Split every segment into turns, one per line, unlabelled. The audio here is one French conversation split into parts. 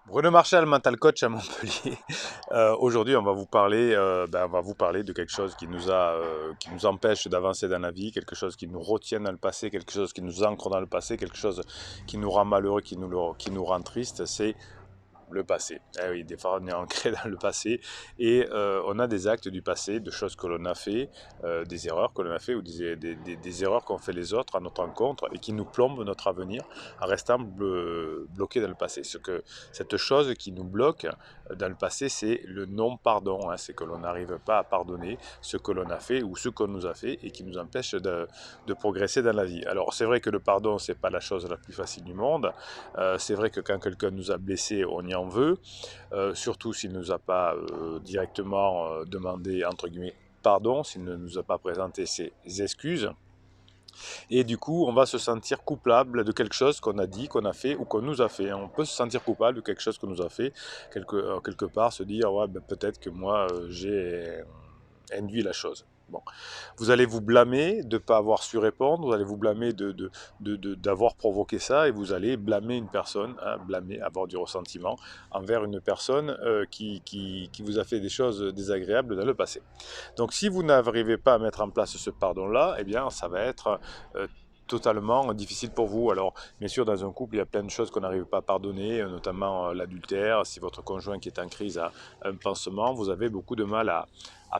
Bruno Marchal, mental coach à Montpellier. Aujourd'hui, on va vous parler de quelque chose qui nous empêche d'avancer dans la vie, quelque chose qui nous retient dans le passé, quelque chose qui nous ancre dans le passé, quelque chose qui nous rend malheureux, qui nous rend triste. C'est le passé. Eh oui, des fois on est ancré dans le passé et on a des actes du passé, de choses que l'on a fait, des erreurs que l'on a fait ou des erreurs qu'ont fait les autres à notre encontre et qui nous plombent notre avenir en restant bloqués dans le passé. Cette chose qui nous bloque dans le passé, c'est le non-pardon. Hein, c'est que l'on n'arrive pas à pardonner ce que l'on a fait ou ce qu'on nous a fait et qui nous empêche de progresser dans la vie. Alors c'est vrai que le pardon, c'est pas la chose la plus facile du monde. C'est vrai que quand quelqu'un nous a blessés, on y en veut, surtout s'il ne nous a pas directement demandé, entre guillemets, pardon, s'il ne nous a pas présenté ses excuses. Et du coup, on va se sentir coupable de quelque chose qu'on a dit, qu'on a fait ou qu'on nous a fait. On peut se sentir coupable de quelque chose qu'on nous a fait, quelque part se dire, ouais, ben, peut-être que moi, j'ai induit la chose. Bon. Vous allez vous blâmer de ne pas avoir su répondre, vous allez vous blâmer d'avoir provoqué ça, et vous allez blâmer une personne, hein, blâmer, avoir du ressentiment envers une personne qui vous a fait des choses désagréables dans le passé. Donc si vous n'arrivez pas à mettre en place ce pardon-là, eh bien ça va être totalement difficile pour vous. Alors, bien sûr, dans un couple, il y a plein de choses qu'on n'arrive pas à pardonner, notamment l'adultère. Si votre conjoint qui est en crise a un pansement, vous avez beaucoup de mal à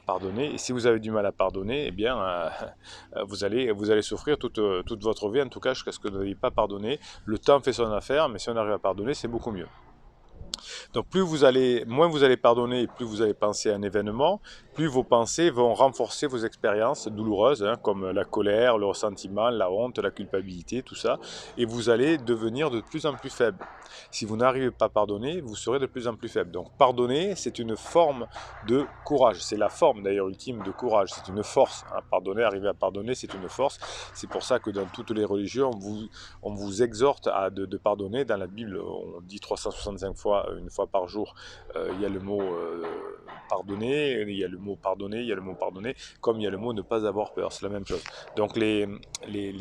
pardonner. Et si vous avez du mal à pardonner, eh bien, vous allez souffrir toute votre vie, en tout cas, jusqu'à ce que vous n'ayez pas pardonné. Le temps fait son affaire, mais si on arrive à pardonner, c'est beaucoup mieux. Donc moins vous allez pardonner et plus vous allez penser à un événement, plus vos pensées vont renforcer vos expériences douloureuses, hein, comme la colère, le ressentiment, la honte, la culpabilité, tout ça, et vous allez devenir de plus en plus faible. Si vous n'arrivez pas à pardonner, vous serez de plus en plus faible. Donc pardonner, c'est une forme de courage. C'est la forme d'ailleurs ultime de courage. C'est une force. Hein. Pardonner, arriver à pardonner, c'est une force. C'est pour ça que dans toutes les religions, on vous exhorte de pardonner. Dans la Bible, on dit 365 fois, une fois par jour, il y a le mot pardonner, il y a le mot pardonner, il y a le mot pardonner, comme il y a le mot ne pas avoir peur. C'est la même chose. Donc les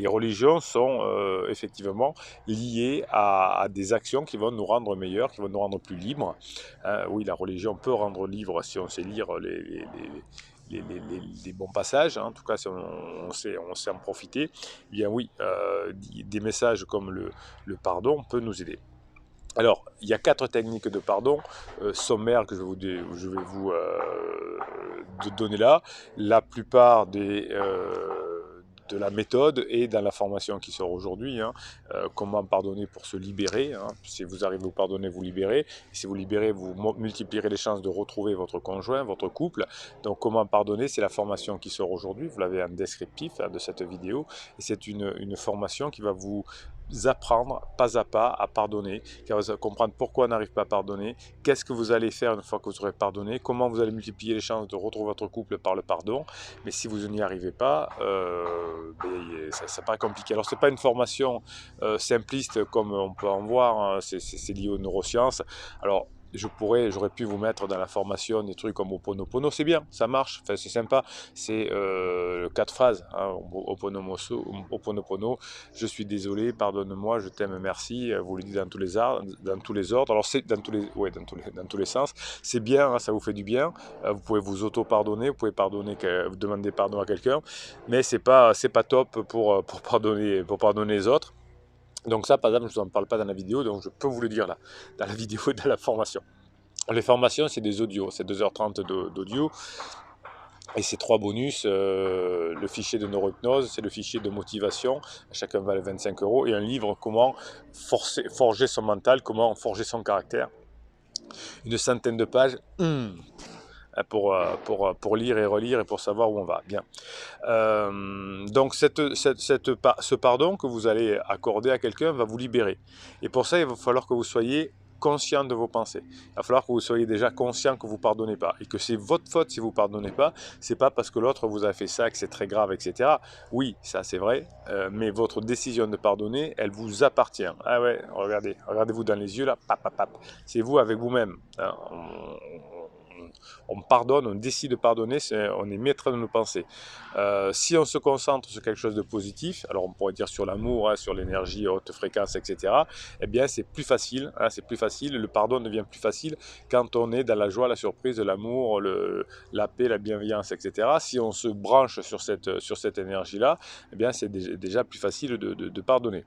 religions sont effectivement liées à des actions qui vont nous rendre meilleurs, qui vont nous rendre plus libres. Oui, la religion peut rendre libre si on sait lire les bons passages, hein. En tout cas si on sait en profiter, eh bien oui, des messages comme le pardon peut nous aider. Alors, il y a 4 techniques de pardon sommaires que je vais vous donner là. La plupart de la méthode est dans la formation qui sort aujourd'hui. Hein. Comment pardonner pour se libérer. Hein. Si vous arrivez à vous pardonner, vous libérez. Et si vous libérez, vous multiplierez les chances de retrouver votre conjoint, votre couple. Donc, comment pardonner, c'est la formation qui sort aujourd'hui. Vous l'avez en descriptif hein, de cette vidéo. Et c'est une formation qui va vous apprendre pas à pas à pardonner, qui va vous comprendre pourquoi on n'arrive pas à pardonner, qu'est-ce que vous allez faire une fois que vous aurez pardonné, comment vous allez multiplier les chances de retrouver votre couple par le pardon. Mais si vous n'y arrivez pas, ça paraît compliqué. Alors c'est pas une formation simpliste comme on peut en voir, hein, c'est lié aux neurosciences. Alors j'aurais pu vous mettre dans la formation des trucs comme Oponopono, c'est bien, ça marche, enfin, c'est sympa, c'est 4 phrases, hein, Oponopono, je suis désolé, pardonne-moi, je t'aime, merci, vous le dites dans tous les ordres, alors c'est dans tous les sens, c'est bien, hein, ça vous fait du bien, vous pouvez vous auto-pardonner, vous pouvez vous demander pardon à quelqu'un, mais c'est pas top pour pardonner les autres. Donc ça, par exemple, je ne vous en parle pas dans la vidéo, donc je peux vous le dire là, dans la vidéo de la formation. Les formations, c'est des audios, c'est 2h30 d'audio, et c'est 3 bonus, le fichier de neurohypnose, c'est le fichier de motivation, chacun valait 25 €, et un livre, comment forger son mental, comment forger son caractère, une centaine de pages, pour lire et relire et pour savoir où on va. Bien. Donc ce pardon que vous allez accorder à quelqu'un va vous libérer. Et pour ça, il va falloir que vous soyez conscient de vos pensées. Il va falloir que vous soyez déjà conscient que vous ne pardonnez pas et que c'est votre faute si vous ne pardonnez pas. C'est pas parce que l'autre vous a fait ça que c'est très grave, etc. Oui, ça c'est vrai, mais votre décision de pardonner, elle vous appartient. Ah ouais, regardez-vous dans les yeux là, pap, pap, pap. C'est vous avec vous-même. Hein. on pardonne, on décide de pardonner, on est maître de nos pensées. Si on se concentre sur quelque chose de positif, alors on pourrait dire sur l'amour, hein, sur l'énergie haute fréquence, etc., eh bien c'est plus facile, hein, c'est plus facile, le pardon devient plus facile quand on est dans la joie, la surprise, l'amour, la paix, la bienveillance, etc. Si on se branche sur cette énergie-là, eh bien c'est déjà plus facile de pardonner.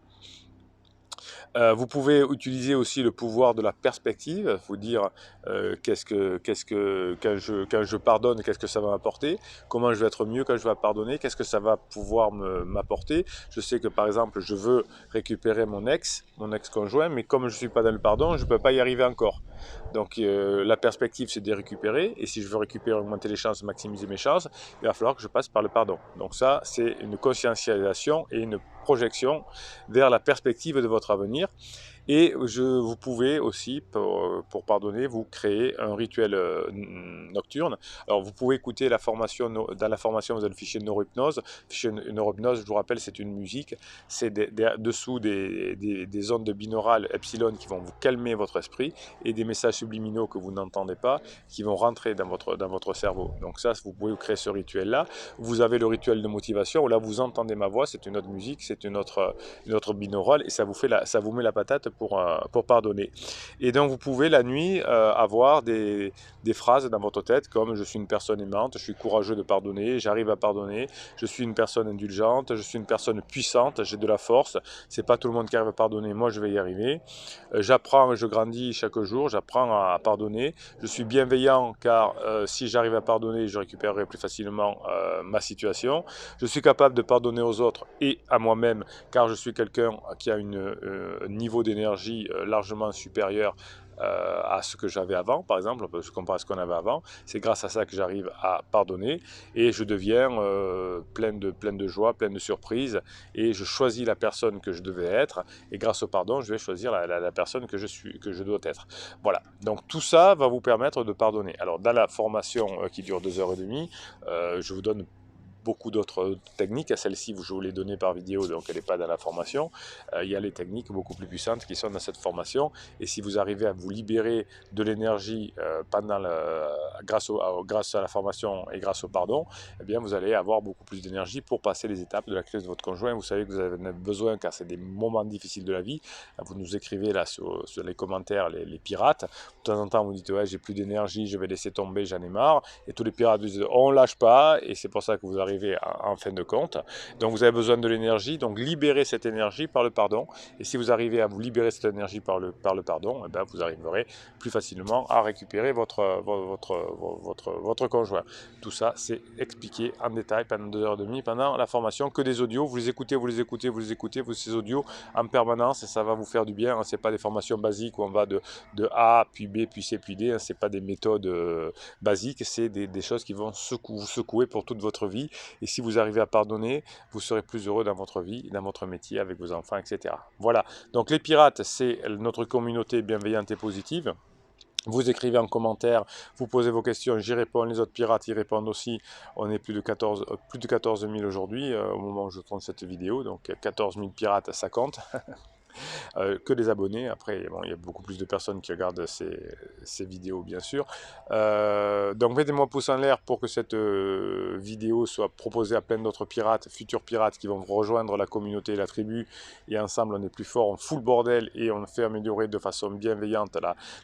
Vous pouvez utiliser aussi le pouvoir de la perspective, vous dire quand je pardonne, qu'est-ce que ça va m'apporter, comment je vais être mieux quand je vais pardonner, qu'est-ce que ça va pouvoir m'apporter. Je sais que par exemple, je veux récupérer mon ex-conjoint, mais comme je ne suis pas dans le pardon, je ne peux pas y arriver encore. Donc la perspective, c'est de les récupérer, et si je veux récupérer, augmenter les chances, maximiser mes chances, il va falloir que je passe par le pardon. Donc ça, c'est une conscientisation et une projection vers la perspective de votre avenir. Et vous pouvez aussi, pour pardonner, vous créer un rituel nocturne. Alors vous pouvez écouter la formation, dans la formation vous avez le fichier neurohypnose. Le fichier neurohypnose, je vous rappelle, c'est une musique. C'est dessous des ondes binaurales epsilon qui vont vous calmer votre esprit, et des messages subliminaux que vous n'entendez pas qui vont rentrer dans votre cerveau. Donc ça, vous pouvez créer ce rituel-là. Vous avez le rituel de motivation, où là vous entendez ma voix, c'est une autre musique, c'est une autre binaural, et ça vous met la patate pour pardonner. Et donc vous pouvez la nuit avoir des phrases dans votre tête comme: je suis une personne aimante, je suis courageux de pardonner, j'arrive à pardonner, je suis une personne indulgente, je suis une personne puissante, j'ai de la force, c'est pas tout le monde qui arrive à pardonner, moi je vais y arriver, j'apprends, je grandis chaque jour, j'apprends à pardonner, je suis bienveillant car si j'arrive à pardonner, je récupérerai plus facilement ma situation, je suis capable de pardonner aux autres et à moi-même car je suis quelqu'un qui a un niveau d'énergie largement supérieur à ce que j'avais avant, par exemple, comparé à ce qu'on avait avant. C'est grâce à ça que j'arrive à pardonner, et je deviens plein de joie, plein de surprises, et je choisis la personne que je devais être, et grâce au pardon, je vais choisir la personne que je dois être. Voilà, donc tout ça va vous permettre de pardonner. Alors dans la formation qui dure 2h30, je vous donne beaucoup d'autres techniques. Celle-ci, je vous l'ai donnée par vidéo, donc elle n'est pas dans la formation. Il y a les techniques beaucoup plus puissantes qui sont dans cette formation. Et si vous arrivez à vous libérer de l'énergie grâce à la formation et grâce au pardon, eh bien vous allez avoir beaucoup plus d'énergie pour passer les étapes de la crise de votre conjoint. Vous savez que vous avez besoin, car c'est des moments difficiles de la vie. Vous nous écrivez là sur les commentaires, les pirates. De temps en temps, vous dites: ouais, j'ai plus d'énergie, je vais laisser tomber, j'en ai marre. Et tous les pirates vous disent: on lâche pas. Et c'est pour ça que vous arrivez en fin de compte. Donc vous avez besoin de l'énergie, donc libérez cette énergie par le pardon. Et si vous arrivez à vous libérer cette énergie par le pardon, eh bien, vous arriverez plus facilement à récupérer votre conjoint. Tout ça, c'est expliqué en détail pendant 2h30 pendant la formation, que des audios. Vous les écoutez, ces audios en permanence, et ça va vous faire du bien. C'est pas des formations basiques où on va de A, puis B, puis C, puis D. C'est pas des méthodes basiques, c'est des choses qui vont vous secouer pour toute votre vie. Et si vous arrivez à pardonner, vous serez plus heureux dans votre vie, dans votre métier, avec vos enfants, etc. Voilà, donc les pirates, c'est notre communauté bienveillante et positive. Vous écrivez en commentaire, vous posez vos questions, j'y réponds, les autres pirates y répondent aussi. On est plus de 14 000 aujourd'hui au moment où je tourne cette vidéo, donc 14 000 pirates, ça compte. Que des abonnés. Après, bon, il y a beaucoup plus de personnes qui regardent ces vidéos, bien sûr. Donc mettez-moi un pouce en l'air pour que cette vidéo soit proposée à plein d'autres pirates, futurs pirates, qui vont rejoindre la communauté et la tribu, et ensemble on est plus fort, on fout le bordel et on fait améliorer de façon bienveillante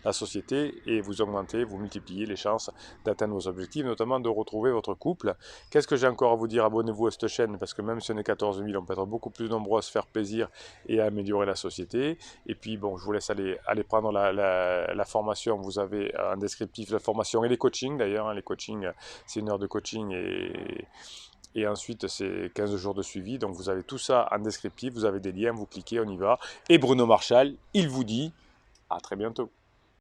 la société, et vous augmentez, vous multipliez les chances d'atteindre vos objectifs, notamment de retrouver votre couple. Qu'est-ce que j'ai encore à vous dire? Abonnez-vous à cette chaîne, parce que même si on est 14 000, on peut être beaucoup plus nombreux à se faire plaisir et à améliorer la société. Et puis bon, je vous laisse aller prendre la formation. Vous avez un descriptif de la formation et les coachings d'ailleurs. Les coachings, c'est 1 heure de coaching, et ensuite c'est 15 jours de suivi. Donc vous avez tout ça en descriptif, vous avez des liens, vous cliquez, on y va. Et Bruno Marchal, il vous dit à très bientôt.